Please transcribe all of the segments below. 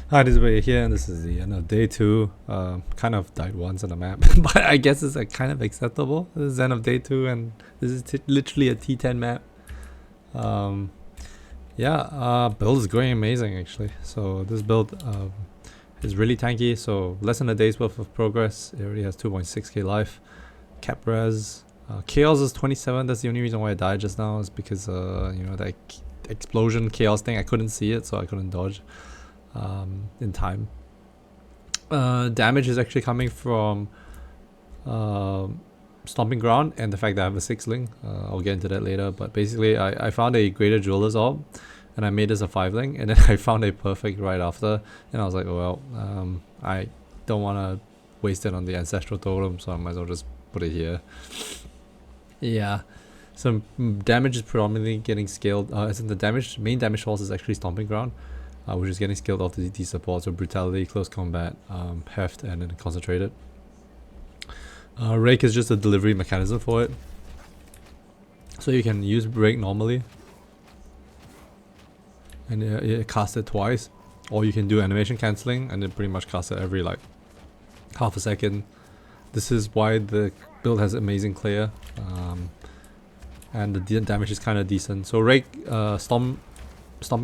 Hi, this is Ray here, and this is the end of day 2. Kind of died once on the map, but I guess it's kind of acceptable. This is the end of day 2, and this is literally a T10 map. Build is going amazing actually. So this build is really tanky, so less than a day's worth of progress. It already has 2.6k life. Cap res. Chaos is 27, that's the only reason why I died just now, is because that explosion chaos thing, I couldn't see it, so I couldn't dodge in time. Damage is actually coming from Stomping Ground and the fact that I have a 6-ling. I'll get into that later, but basically I found a Greater Jeweler's Orb and I made this a 5-ling, and then I found a perfect right after, and I was like, oh well, I don't want to waste it on the Ancestral Totem, so I might as well just put it here. Yeah, so damage is predominantly getting scaled, as in the main damage source is actually Stomping Ground, which is getting scaled off the DT support, so Brutality, Close Combat, Heft, and then Concentrated. Rake is just a delivery mechanism for it. So you can use Rake normally, and it casts it twice. Or you can do animation cancelling, and then pretty much cast it every like half a second. This is why the build has amazing clear, and the damage is kind of decent. So Rake, Stomping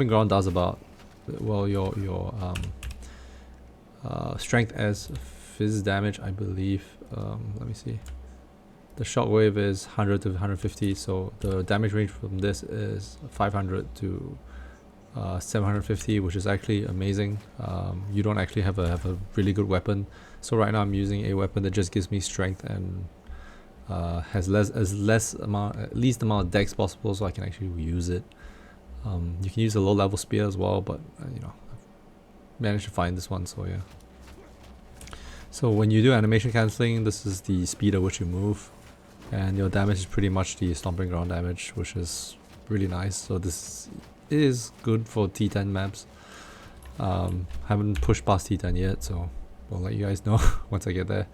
Ground does about, well, your strength as fizz damage, I believe. Let me see. The shockwave is 100 to 150, so the damage range from this is 500 to 750, which is actually amazing. You don't actually have a really good weapon, so right now I'm using a weapon that just gives me strength and has least amount of dex possible, so I can actually use it. You can use a low level spear as well, but I've managed to find this one, so yeah. So when you do animation cancelling, this is the speed at which you move, and your damage is pretty much the Stomping Ground damage, which is really nice. So this is good for T10 maps. Haven't pushed past T10 yet, so I'll let you guys know once I get there.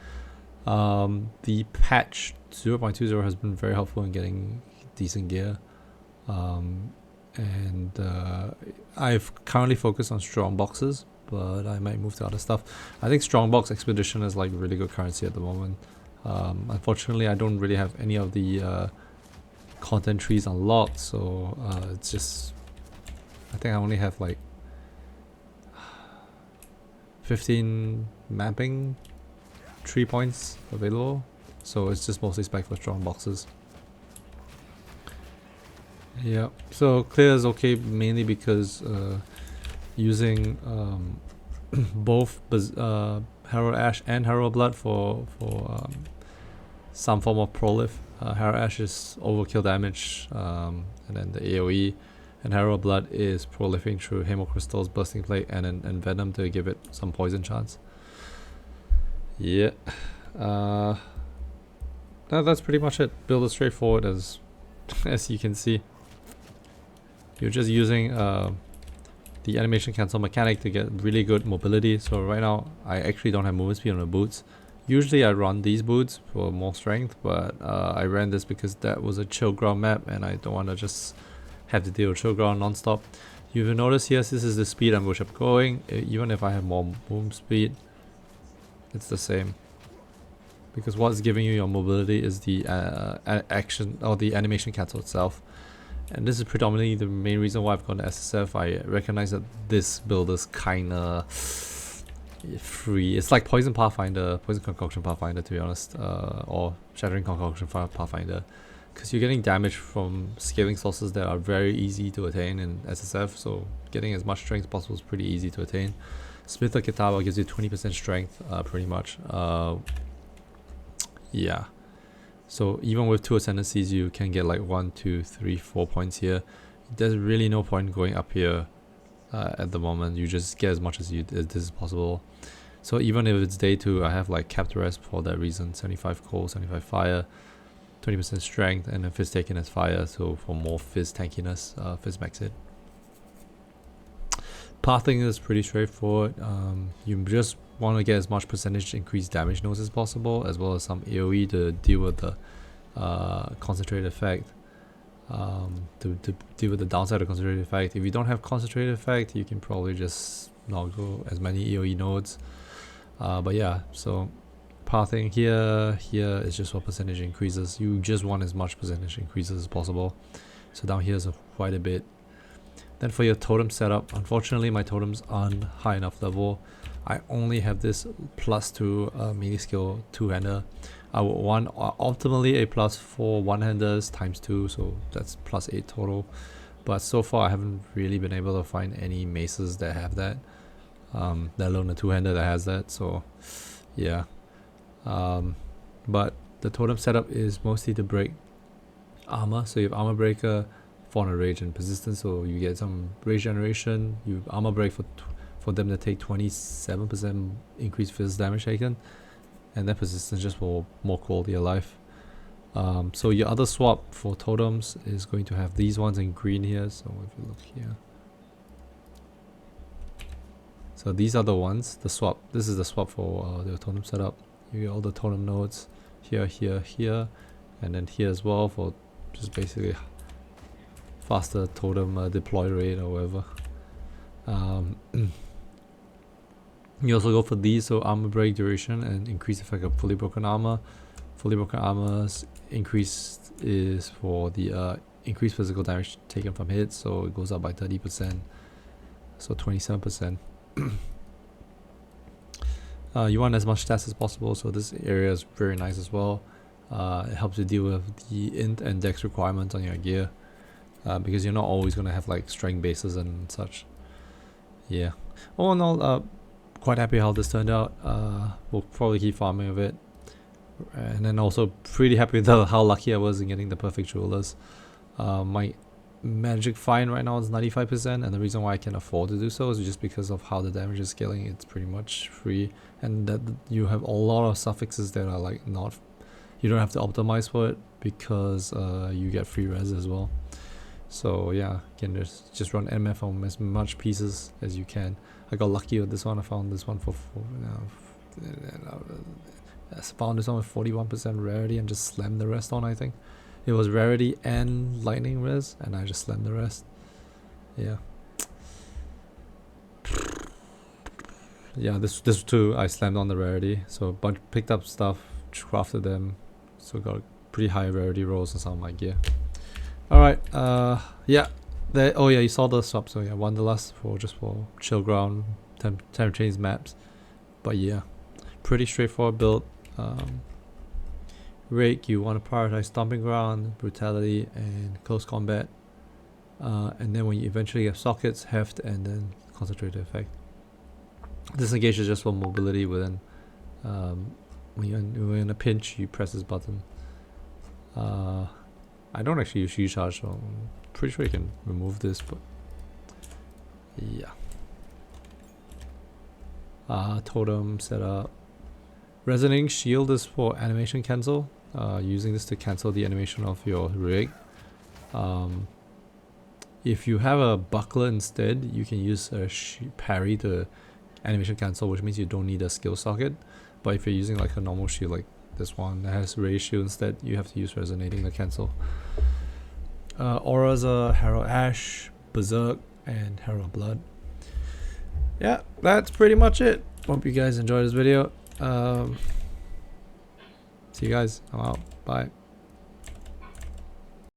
The patch 0.20 has been very helpful in getting decent gear. I've currently focused on strong boxes, but I might move to other stuff. I think Strongbox Expedition is like really good currency at the moment. Unfortunately, I don't really have any of the content trees unlocked, so it's just, I think I only have like 15 mapping tree points available, so it's just mostly spec for strong boxes. Yeah, so clear is okay mainly because using both Harrow Ash and Harrow Blood for some form of prolif. Harrow Ash is overkill damage, and then the AoE, and Harrow Blood is prolifing through Hemocrystals, Bursting Plate, and Venom to give it some poison chance. Yeah, that's pretty much it. Build is straightforward as you can see. You're just using the animation cancel mechanic to get really good mobility. So right now I actually don't have movement speed on the boots. Usually I run these boots for more strength, but I ran this because that was a chill ground map and I don't want to just have to deal with chill ground non-stop. You will notice here, this is the speed at which I'm going. Even if I have more movement speed, it's the same, because what's giving you your mobility is the action or the animation cancel itself. And this is predominantly the main reason why I've gone to SFF. I recognize that this build is kinda free. It's like Poison Concoction Pathfinder, to be honest, or Shattering Concoction Pathfinder, because you're getting damage from scaling sources that are very easy to attain in SSF, so getting as much strength as possible is pretty easy to attain. Smith or Kitava gives you 20% strength, pretty much. Yeah. So even with 2 Ascendancies, you can get like 1, 2, 3, 4 points here. There's really no point going up here at the moment. You just get as much as this is possible. So even if it's day 2, I have like capped rest for that reason. 75 cold, 75 fire, 20% strength, and then fizz taken as fire. So for more fizz tankiness, fizz max it. Pathing is pretty straightforward. You just want to get as much percentage increased damage nodes as possible, as well as some AoE to deal with the concentrated effect. To deal with the downside of concentrated effect. If you don't have concentrated effect, you can probably just not go as many EOE nodes. But yeah, so pathing here is just for percentage increases. You just want as much percentage increases as possible. So down here is quite a bit. Then for your totem setup, unfortunately my totems aren't high enough level. I only have this +2 mini skill two-hander. I would want optimally a +4 one-handers ×2, so that's +8 total. But so far I haven't really been able to find any maces that have that, let alone a two-hander that has that. So yeah, but the totem setup is mostly to break armor. So you have armor breaker, 400 rage and persistence, so you get some rage generation. You have armor break for them to take 27% increased physical damage taken, and then persistence just for more quality of life. So your other swap for totems is going to have these ones in green here. So if you look here, so these are the ones, the swap. This is the swap for the totem setup. You get all the totem nodes here, here, here, and then here as well for just basically faster totem deploy rate or whatever. You also go for these, so armor break duration and increased effect of fully broken armor. Fully broken armor's increase is for the increased physical damage taken from hits, so it goes up by 30%, so 27%. You want as much stats as possible, so this area is very nice as well. It helps you deal with the int and dex requirements on your gear, because you're not always going to have like strength bases and such. Yeah, all in all, quite happy how this turned out. We'll probably keep farming with it, and then also pretty happy with how lucky I was in getting the perfect jewelers. My magic fine right now is 95%, and the reason why I can afford to do so is just because of how the damage is scaling. It's pretty much free, and that you have a lot of suffixes that are like not, you don't have to optimize for it because you get free res as well. So yeah, again, just run MF on as much pieces as you can. I got lucky with this one. I found this one I found this one with 41% rarity and just slammed the rest on. I think it was rarity and lightning res, and I just slammed the rest. Yeah. Yeah, this too I slammed on the rarity. So picked up stuff, crafted them, so got pretty high rarity rolls on some of my gear. Alright, yeah. Oh yeah, you saw the swap, so yeah, Wanderlust for chill ground, temp chains maps. But yeah, pretty straightforward build. Rake, you want to prioritize stomping ground, brutality, and close combat. And then when you eventually have sockets, heft, and then concentrated effect. Disengage is just for mobility within. When you're in a pinch, you press this button. I don't actually use G-Charge, so I'm pretty sure you can remove this, but yeah. Totem setup. Resonating Shield is for animation cancel. Using this to cancel the animation of your rig. If you have a buckler instead, you can use a parry to animation cancel, which means you don't need a skill socket. But if you're using like a normal shield like this one that has ray shield instead, you have to use resonating to cancel. Auras are Herald Ash, Berserk, and Herald Blood. Yeah, that's pretty much it. Hope you guys enjoyed this video. See you guys. I'm out. Bye.